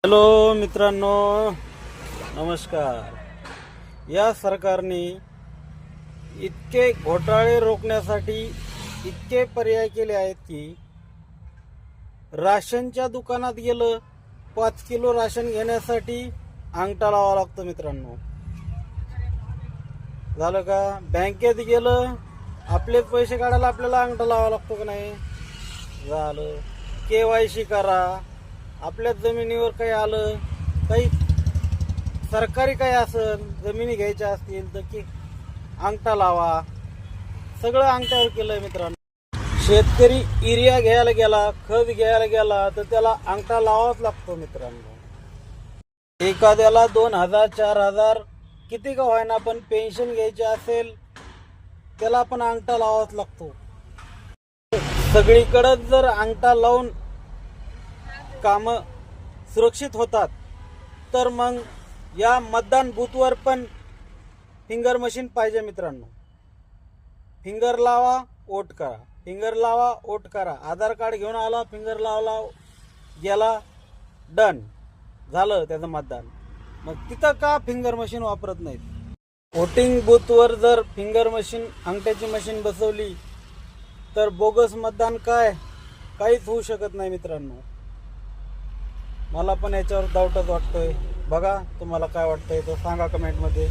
Hello मित्रांनो, नमस्कार. या सरकारने इतके घोटाळे रोखण्यासाठी इतके पर्याय केले आहेत की राशनच्या दुकानात गेलं 5 किलो राशन घेण्यासाठी अंगठा लावावा लागतो मित्रांनो. झालं का? बँकेत गेलं आपलेच पैसे काढायला आपल्याला अंगठा लावावा लागतो का नाही? झालं. KYC करा. आपल्या जमिनीवर काही आलं, काही सरकारी काही असेल, जमिनी घ्यायच्या असतील तर की अंगठा लावा. सगळं अंगठ्यावर केलंय मित्रांनो. शेतकरी युरिया घ्यायला गेला, खत घ्यायला गेला तर त्याला अंगठा लावावाच लागतो मित्रांनो. एखाद्याला 2,000 4,000 किती का होईना पण पेन्शन घ्यायची असेल त्याला पण अंगठा लावावाच लागतो. सगळीकडे जर अंगठा लावून काम सुरक्षित होतात तर मग या मतदान बूथवर पण फिंगर मशीन पाहिजे मित्रांनो. फिंगर लावा, वोट करा. फिंगर लावा, वोट करा. आधार कार्ड घेऊन आला, फिंगर लावला, गेला, डन झालं त्याचं मतदान. मग तिथं का फिंगर मशीन वापरत नाहीत? वोटिंग बूथवर जर फिंगर मशीन, अंगठ्याची मशीन बसवली तर बोगस मतदान काहीच होऊ शकत नाही मित्रांनो. मला पण याच्यावर डाऊटच वाटतोय. बघा तुम्हाला काय वाटतंय तर सांगा कमेंटमध्ये.